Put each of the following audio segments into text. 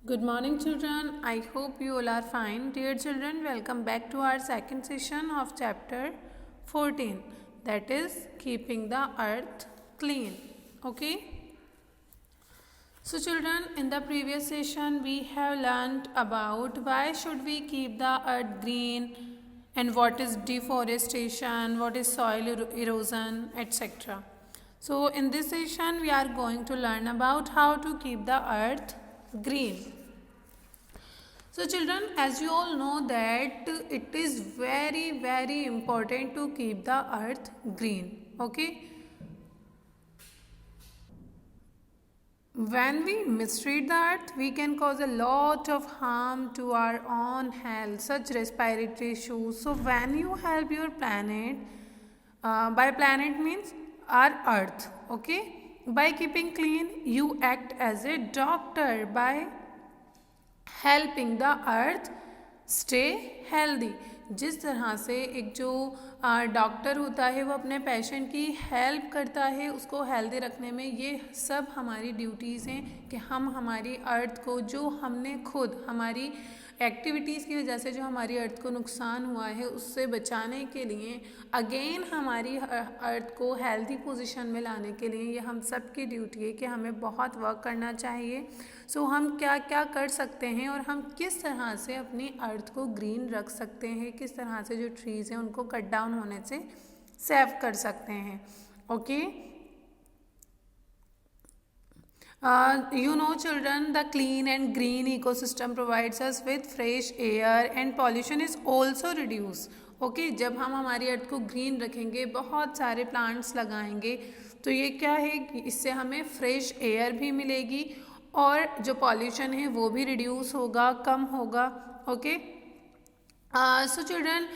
Good morning, children. I hope you all are fine. Dear children, welcome back to our second session of chapter 14, that is keeping the earth clean. Okay. So children, in the previous session we have learned about why should we keep the earth green and what is deforestation, what is soil erosion, etc. So in this session we are going to learn about how to keep the earth green. So children, as you all know that it is very important to keep the earth green. Okay. When we mistreat the earth, we can cause a lot of harm to our own health, such respiratory issues. So when you help your planet, by planet means our earth, okay? By keeping clean, you act as a doctor by helping the earth stay healthy. जिस तरह से एक जो doctor होता है वो अपने patient की हेल्प करता है उसको हेल्दी रखने में, ये सब हमारी ड्यूटीज़ हैं कि हम हमारी अर्थ को, जो हमने खुद हमारी एक्टिविटीज़ की वजह से जो हमारी अर्थ को नुकसान हुआ है उससे बचाने के लिए, अगेन हमारी अर्थ को हेल्दी पोजीशन में लाने के लिए ये हम सब की ड्यूटी है कि हमें बहुत वर्क करना चाहिए. सो हम क्या क्या कर सकते हैं और हम किस तरह से अपनी अर्थ को ग्रीन रख सकते हैं, किस तरह से जो ट्रीज़ हैं उनको कट डाउन होने से सेव कर सकते हैं. Okay. You know children, the clean and green ecosystem provides us with fresh air and pollution is also reduced. Okay. जब हम हमारी अर्थ को ग्रीन रखेंगे, बहुत सारे प्लांट्स लगाएंगे, तो ये क्या है कि इससे हमें फ्रेश एयर भी मिलेगी और जो पॉल्यूशन है वो भी रिड्यूस होगा, कम होगा. Okay. So children,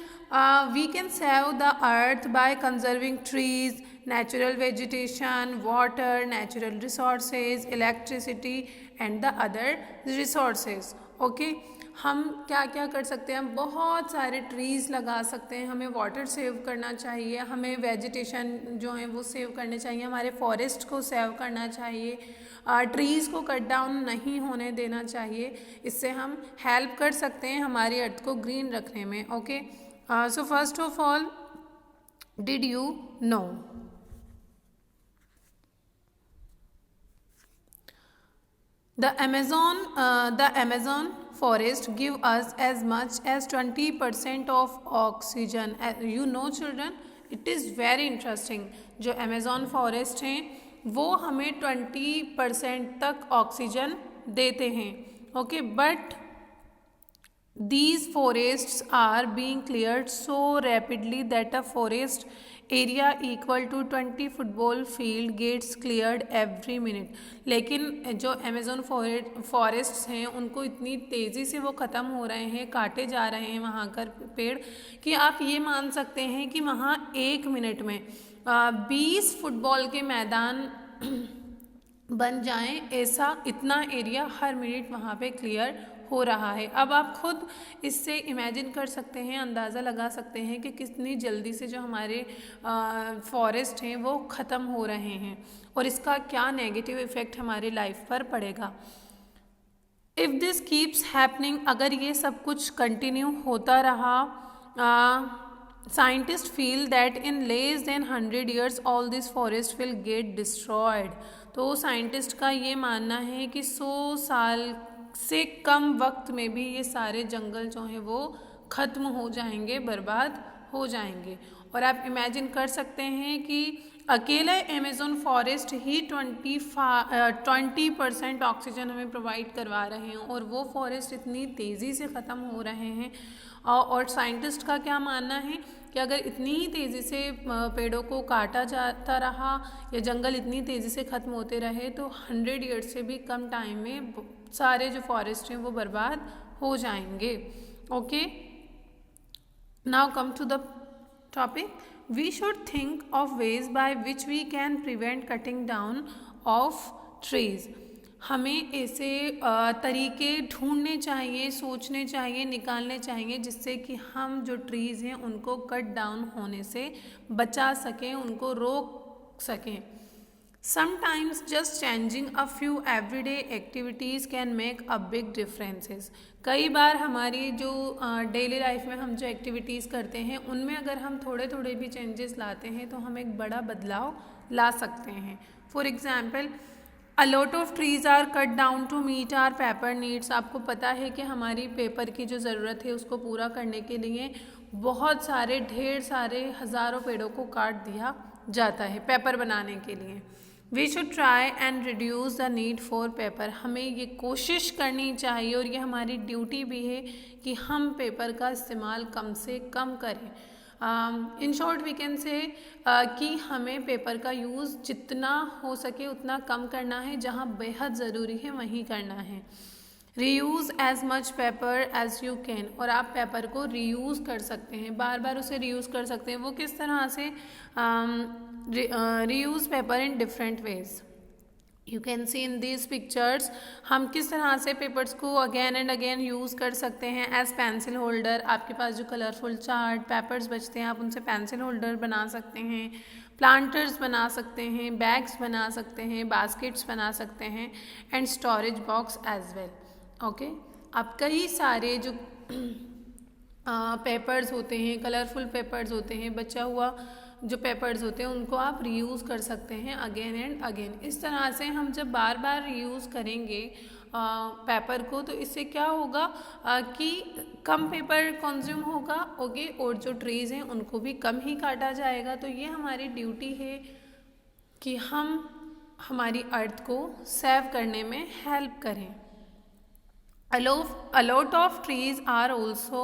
we can save the earth by conserving trees, natural vegetation, water, natural resources, electricity and the other resources. Okay. हम क्या क्या कर सकते हैं, हम बहुत सारे ट्रीज़ लगा सकते हैं, हमें वाटर सेव करना चाहिए, हमें वेजिटेशन जो है वो सेव करने चाहिए, हमारे फॉरेस्ट को सेव करना चाहिए, ट्रीज़ को कट डाउन नहीं होने देना चाहिए. इससे हम हेल्प कर सकते हैं हमारी अर्थ को ग्रीन रखने में. Okay. So first of all, did you know the Amazon forest give us as much as 20% of oxygen. You know children, it is very interesting. जो Amazon forest हैं वो हमें 20% तक ऑक्सीजन देते हैं. Okay. But these forests are being cleared so rapidly that a forest area equal to 20 football field gets cleared every minute. लेकिन जो Amazon forests हैं उनको इतनी तेज़ी से वो ख़त्म हो रहे हैं, काटे जा रहे हैं वहाँ कर पेड़, कि आप ये मान सकते हैं कि वहाँ 1 मिनट में 20 फुटबॉल के मैदान बन जाएं, ऐसा इतना एरिया हर मिनट वहाँ पे क्लियर हो रहा है. अब आप खुद इससे इमेजिन कर सकते हैं, अंदाज़ा लगा सकते हैं कि कितनी जल्दी से जो हमारे फॉरेस्ट हैं वो ख़त्म हो रहे हैं और इसका क्या नेगेटिव इफ़ेक्ट हमारी लाइफ पर पड़ेगा. इफ़ दिस कीप्स हैपनिंग, अगर ये सब कुछ कंटिन्यू होता रहा, scientist feel that in less than 100 years all this forest will get destroyed. तो साइंटिस्ट का ये मानना है कि 100 साल से कम वक्त में भी ये सारे जंगल जो हैं वो ख़त्म हो जाएंगे, बर्बाद हो जाएंगे. और आप इमेजिन कर सकते हैं कि अकेला अमेज़न फॉरेस्ट ही 20% ऑक्सीजन हमें प्रोवाइड करवा रहे हैं और वो फॉरेस्ट इतनी तेज़ी से ख़त्म हो रहे हैं. और साइंटिस्ट का क्या मानना है कि अगर इतनी ही तेज़ी से पेड़ों को काटा जाता रहा या जंगल इतनी तेज़ी से ख़त्म होते रहे तो 100 years से भी कम टाइम में सारे जो फॉरेस्ट हैं वो बर्बाद हो जाएंगे. Okay. Now come to the topic. We should think of ways by which we can prevent cutting down of trees. हमें ऐसे तरीके ढूंढने चाहिए, सोचने चाहिए, निकालने चाहिए जिससे कि हम जो ट्रीज़ हैं उनको कट डाउन होने से बचा सकें, उनको रोक सकें. Sometimes just changing a few everyday activities can make a big differences. कई बार हमारी जो डेली लाइफ में हम जो एक्टिविटीज़ करते हैं उनमें अगर हम थोड़े थोड़े भी चेंजेस लाते हैं तो हम एक बड़ा बदलाव ला सकते हैं. For example, a lot of trees are cut down to meet our paper needs. आपको पता है कि हमारी पेपर की जो ज़रूरत है उसको पूरा करने के लिए बहुत सारे ढेर सारे हज़ारों पेड़ों को काट दिया जाता है पेपर बनाने के लिए. We should try and reduce the need for paper. हमें ये कोशिश करनी चाहिए और ये हमारी ड्यूटी भी है कि हम पेपर का इस्तेमाल कम से कम करें. In short we can say कि हमें पेपर का यूज़ जितना हो सके उतना कम करना है, जहाँ बेहद ज़रूरी है वहीं करना है. Reuse as much paper as you can. और आप पेपर को रीयूज़ कर सकते हैं, बार बार उसे रीयूज़ कर सकते हैं. वो किस तरह से? Reuse paper in different ways. You can see in these pictures हम किस तरह से पेपर्स को अगेन एंड अगेन यूज़ कर सकते हैं. एज पेंसिल होल्डर, आपके पास जो कलरफुल चार्ट पेपर्स बचते हैं आप उनसे पेंसिल होल्डर बना सकते हैं, प्लांटर्स बना सकते हैं, बैग्स बना सकते हैं, बास्केट्स बना सकते हैं, and storage box as well. Okay, आप कई सारे जो पेपर्स होते हैं, कलरफुल पेपर्स होते हैं, बचा हुआ जो पेपर्स होते हैं उनको आप रीयूज़ कर सकते हैं अगेन एंड अगेन. इस तरह से हम जब बार बार रीयूज़ करेंगे पेपर को तो इससे क्या होगा कि कम पेपर कंज्यूम होगा. ओके, और जो ट्रीज़ हैं उनको भी कम ही काटा जाएगा. तो ये हमारी ड्यूटी है कि हम हमारी अर्थ को सेव करने में हेल्प करें. A lot of trees are also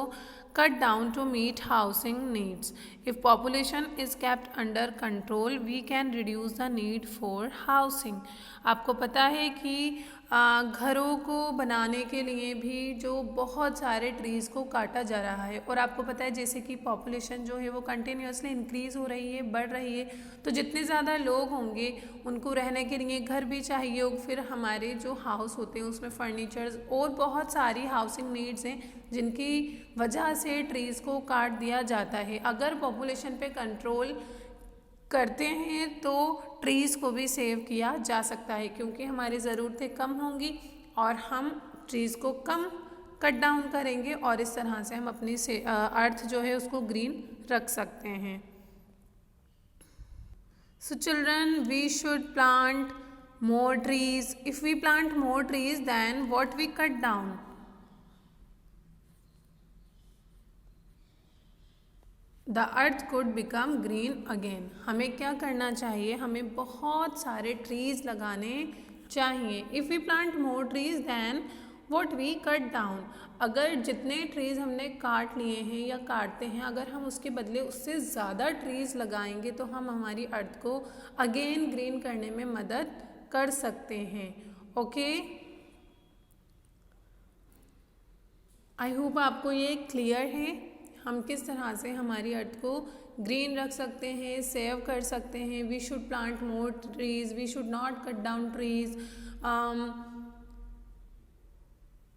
cut down to meet housing needs. If population is kept under control, we can reduce the need for housing. आपको पता है कि घरों को बनाने के लिए भी जो बहुत सारे ट्रीज़ को काटा जा रहा है, और आपको पता है जैसे कि पॉपुलेशन जो है वो कंटिन्यूसली इंक्रीज़ हो रही है, बढ़ रही है, तो जितने ज़्यादा लोग होंगे उनको रहने के लिए घर भी चाहिए होगा. फिर हमारे जो हाउस होते हैं उसमें फर्नीचर्स और बहुत सारी हाउसिंग नीड्स हैं जिनकी वजह से ट्रीज़ को काट दिया जाता है. अगर पॉपुलेशन पे कंट्रोल करते हैं तो ट्रीज़ को भी सेव किया जा सकता है, क्योंकि हमारी ज़रूरतें कम होंगी और हम ट्रीज़ को कम कट डाउन करेंगे और इस तरह से हम अपनी अर्थ जो है उसको ग्रीन रख सकते हैं. So children, we should plant more trees. If we plant more trees than what we cut down, the earth could become green again. हमें क्या करना चाहिए? हमें बहुत सारे ट्रीज लगाने चाहिए. If we plant more trees than what we cut down, अगर जितने ट्रीज़ हमने काट लिए हैं या काटते हैं, अगर हम उसके बदले उससे ज़्यादा ट्रीज़ लगाएंगे तो हम हमारी अर्थ को अगेन ग्रीन करने में मदद कर सकते हैं. ओके, आई होप आपको ये क्लियर है हम किस तरह से हमारी अर्थ को ग्रीन रख सकते हैं, सेव कर सकते हैं. We should plant more trees, we should not cut down trees,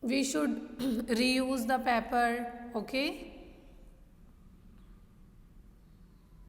we should reuse the paper. Okay.